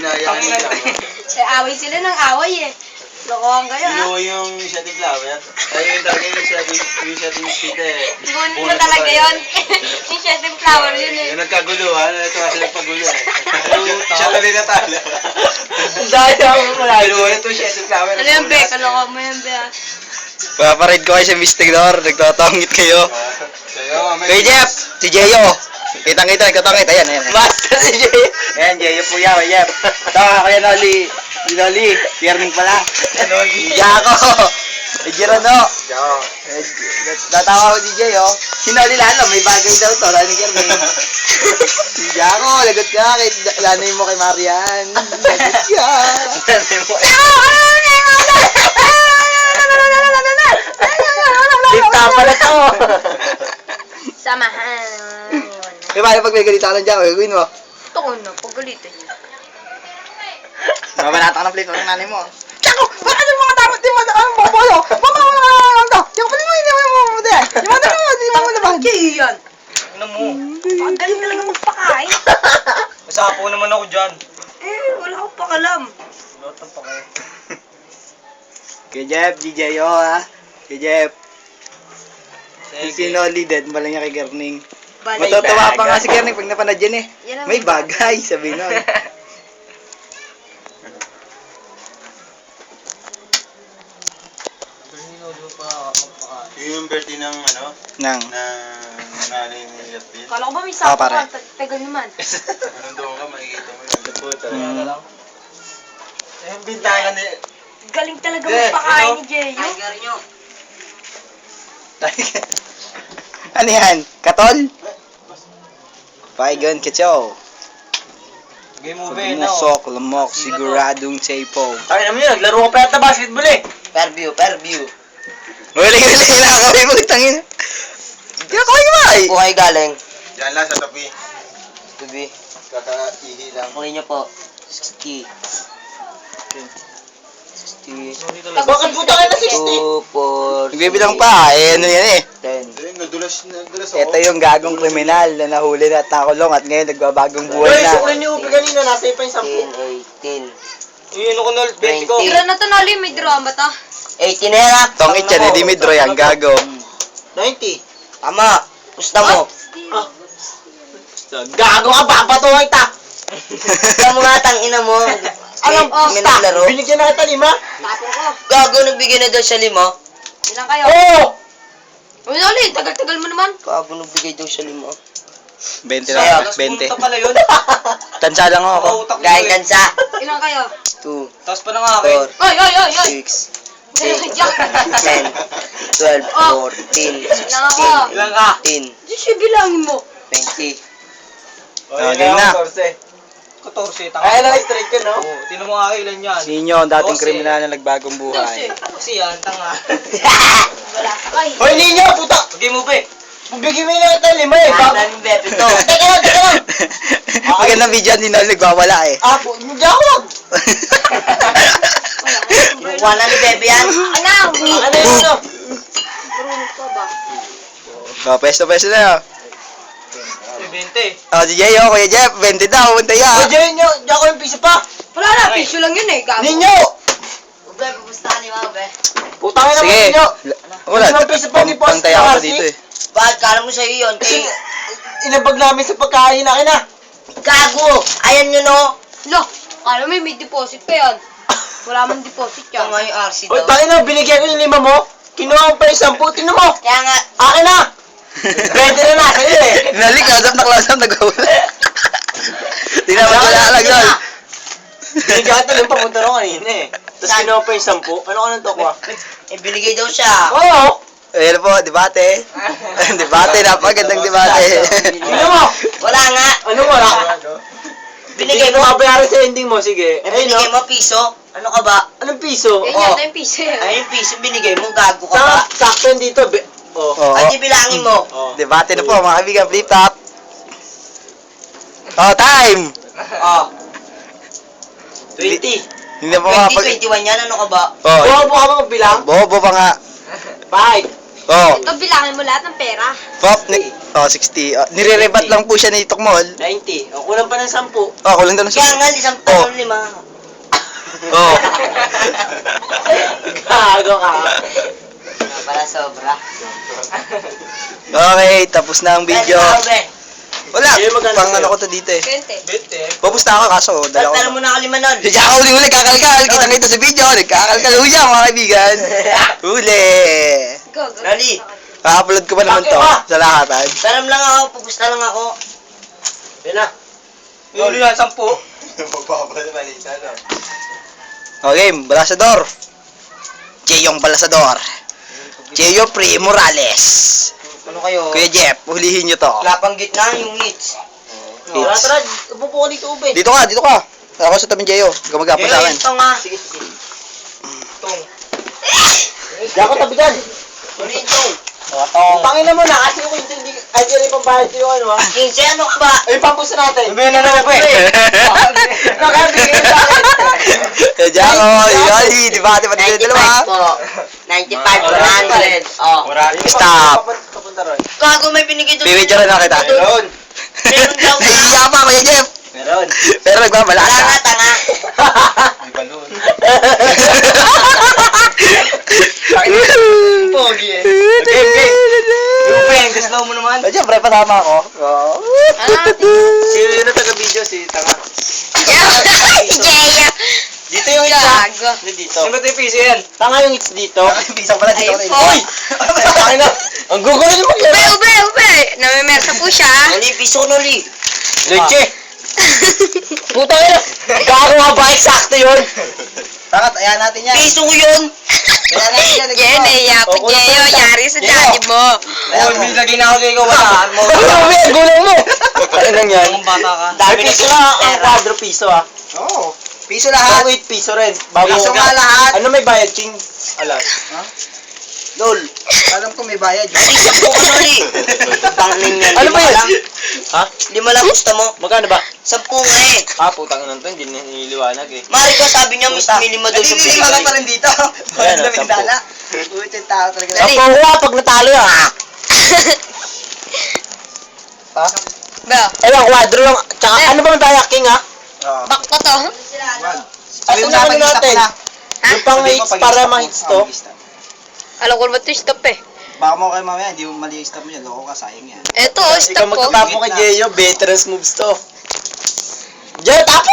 Ginaya niya. Away sila ng away eh. Lokohan kayo ha. Ginawa yung shutting flower. Ay, yung talaga yung shutting speed eh. Gunit mo talaga yun. Yung shutting flower yun eh. Yung nagkaguluhan, ito kasi nagpagulo eh. Siya tuloy na talo. Dahil ako malayo. Ginawa ito shutting flower. Ano yung be? Kalokohan mo yung be ha. Paparid ko kayo sa Mystic Door. Nagtatangit kayo. Kuya Jeff, si Jeyo. Kitang-kita, nagtatangit. Ayan, ayan. Master si Jeyo. Ayan, Jeyo po yan, Kuya Jeff. Tama, Kuya Noli. Si Noli, pierning pala. Jako. Ejirano. Tatawa ko si Jeyo. Si Noli lalo, may bagay daw to. Lalo ni Kierning. Si Jako, lagot ka. Lanay mo kay Marian. Lagot ka. Lanay mo kay Lipta pala to. Samahan. Eh, paano pag may galita ng Jako, gawin mo? Ito ko na, pagalitan niya. Mabanata ka ng plate ng nanay mo. Jako! Bakit yung mga dapat yung mga bolo? Mama! Yung pala mo, hindi mo yung mamamute. Yung mga dapat hindi mo laban. Yan. Ano mo? Ang galing talaga magpakain. Masapo naman ako dyan. Wala akong pakalam. Lot ang pakay. Kay Jeff, DJ yo ha. Kay Jeff. Si Noli dead, bala niya kay Gerning. Matutuwa pa nga si Gerning pag napanood yan eh. May bagay, sabi nun. Yung birthday ng ano? Nang. Nanay ni Yapil. Kala ko ba may sapo pare. ka? Tagal naman. Anong doon ka, makikita mo yung puta. Yung bintana ni... Galing talaga Hindi, magpakain ano? ni Jeyo. Tiger nyo. Ano yan? Katol? Paigan Ketso. Game movie, no? Musok, lamok, siguradong tapo. Tayo naman yun, naglaro ko pa yata basketball eh. Per view. Wala nakakawin mo, tangin. Kinakawin mo ay. Po kayo galing? Diyan lang sa tabi. Tubi. Kakaihi lang. Okay niyo po. 60. 60. Bakit puta kayo na 60? 2, 4, Nagbibilang pa, eh ano yan eh. 10. Nadulas ako. Ito yung gagong kriminal na nahuli na at nakulong at ngayon nagbabagong buhay na. Sukulan niyo upi kanina, nasa ipa yung 10, 18. Yun ako nol, 20 ko. Tira na to, Noli. May drama to. 18 na yan ha. Tongit yan, hindi midro yan, gago. 90. Tama. Pusta mo. Gago ka, babatuhay ta! Pusta mo nga tangina mo. Alam, May naglaro. Binigyan na kita 5. Tapon ko. Gago nagbigay na daw siya 5. Ilan kayo? Oo! Uy, Noli. Tagal-tagal mo naman. Gago nagbigay daw siya 5. 20 lang, 20. pala yun. Tansa lang ako. Dahil tansa. Ilan kayo? 2, Tapos pa ng akin. 4, Oy, oy, oy, oy. 6, Diyan. 10, 12, 14, Ilan ako? 16, Ilan ka? 18, Di siya bilangin mo. 20. game na. 14. Ay, lang straight ka, no? Oo. Tinan mo nga ilan yan. Sinyo, ang dating kriminal na nagbagong buhay. Kasi yan, tanga. Wala ka kay. Hoy, ninyo, puta! Game mo, be. Bigyan mo na kita 5 eh. Ano Beto to? Teka lang. Magandang video ni Nol, nagwawala eh. Hindi ako wag. Kinukuha na ni Bebe yan. Ano? Ano yun, no? Marunong ka ba? Oh, pesto na yun. 20. Oh, si Jeyo, Kuya Jeff, 20 daw, punta O, yan. Diyan nyo, diyan ko yung piso pa. Wala na, piso lang yun eh. Gago. Ninyo! Ube, pupustahan ni Mama, be. Putang ina mo Sige. ninyo. Wala, Isang piso pa, di po, pantay ako kasi. dito eh. Bakit? Kala mo sa'yo yun? Kasi, Kay inabag namin sa pagkain na na. Gago! Ayan nyo no? Lo, alam mo may deposit pa yan. Wala man deposit Ito yan. nga yung RC O, daw. tangin na, binigyan ko yung 5 mo. Kinuha ko pa yung 10. Tinan mo. Kaya nga, Akin na. 20 na nasa iyo eh. Nalik, close-up, nagwawala. Di na magwala lang yun. Binigyan kita ng papunta rin kanina eh. Tapos kinuha pa yung 10. Ano ka nang tokwa? binigay daw siya. Oo. Ayan po, debate. Debate, napagandang debate. Tingnan mo. Wala nga. Ano mo na? Binigay Hindi mo. ko mabayaran sa ending mo. Sige. Binigay mo piso. Ano ka ba? Anong piso? Yan Oh. yata yung piso yan. Ay, yung piso binigay mo. Gago ka ba? Sakto yun dito. Oh. Oo. Ay, di bilangin mo. Oh. Debate na po, mga kaibigan, flip top. Oh, time! Oh. 20. Hindi na po mapag... 2021 yan. Ano ka ba? Oh, Buha ka magbilang? bobo pa nga. 5. Oh, Ito, bilangin mo lahat ng pera. pop, Oh, 60. Nire-rebat lang po siya ni Tokmol. 90. O, kulang pa ng 10. Oh, kulang daw ng Kaya nga, isang Oh. taon 5. Oh. Gago ka. Para sobra. Okay, tapos na ang video. Wala, Hindi, magkano pang sa'yo? ano ko to dito eh. 20. Papusta ako kaso, dala ko. Tara mo na kalima nun. Si Jacko huli kakalkal. Kita sa video. Nagkakalkal ho siya mga kaibigan. Huli. Go, go. Ready? Pa-upload ko pa naman to sa lahatan. Taram lang ako, pupusta lang ako. Yan na. Huli na, 10. Okay, Balasador. Jeyong Balasador. Jeyo Pre Morales. Ano kayo? Kuya Jeff, hulihin nyo to. Lapang gitna yung hits. Hits. Tara, tara. Upo ko dito, Ube. Dito ka. Ako sa tabing Jeyo. Gumagapon sa akin. Ito nga. Sige, sige. Itong. Diyan ko tabi dyan. Huli itong. Pangin na mo na kasi yung hindi ay dyan yung pambayad ko yung ano ha. 15, ano ka ba? Ay, pampuso natin. Sabihin na naman, pre. Nakabigay sa akin. Kuya Jacko, yali. Di ba? Di ba? 95 po. 95, 100. Oh. Stop. Papunta ron. Gago, may binigay doon. Bibidyo rin na kita. Meron. Meron daw na. Nahihiya pa, Kuya Jeff. Meron. Pero nagbabalak Tanga, ka. tanga. Pogi eh. Game, game. Yung pen, gusto mo naman. Kuya Jeff, pre, pasama ako. Sino yun na taga-video? Si Tanga. Si Jeya. Dito yung hits ha. Gago. Hindi dito. Sino ba piso yan? Tanga yung hits dito. Pisang pala dito. Ayun po. Uy! Tanga na. Ang gugulo yung Ube, ube, ube. Namimersa po siya. Noli, piso ko noli. Leche! Puta yun! Gago nga ba? Eksakto yun! Tangat, ayan natin yan. Piso ko yun. Ayan natin yan. Jeya, naiya po Oh, kulang Jeyo. pa isa. Yari sa daddy mo. Oh, may lagay na ako kayo. Wala. Ano yung gulong mo? Ano nang yan? Ang bata ka. Dami piso na ang kwadro piso ah. Oo. Piso lahat. Ang 8 piso rin. Bago Piso ko- nga lahat. Ano may bayad, King? Alam. Lol. Alam ko may bayad. Noli, 10 ko noli. Tangling yan. Ano ba Lima yan? lang. Ha? 5 lang gusto mo. Magkano ba? 10 nga eh. Ah, putang ina to. Hindi niliwanag eh. Mari ko sabi niya, Miss Milima daw siya Nalilima ka pa binigay. rin dito. Ayan, Wala sampu. bintana. Uy, tao talaga. Sampo ko ah, pag natalo ah. Ha? Ba, Ewan, kwadro lang. Tsaka ano ba may bayad, King ha? back pa to. Ay, ito na ano natin. Yung pang hits para ma-hits to. Alam ko naman to stop eh. Baka mo kayo mamaya, hindi mo mali yung stop mo yan. Loko ka, sayang yan. Eto, Ikaw stop po. magtatapo kay Jeyo, veterans moves to. Jeyo, tapo!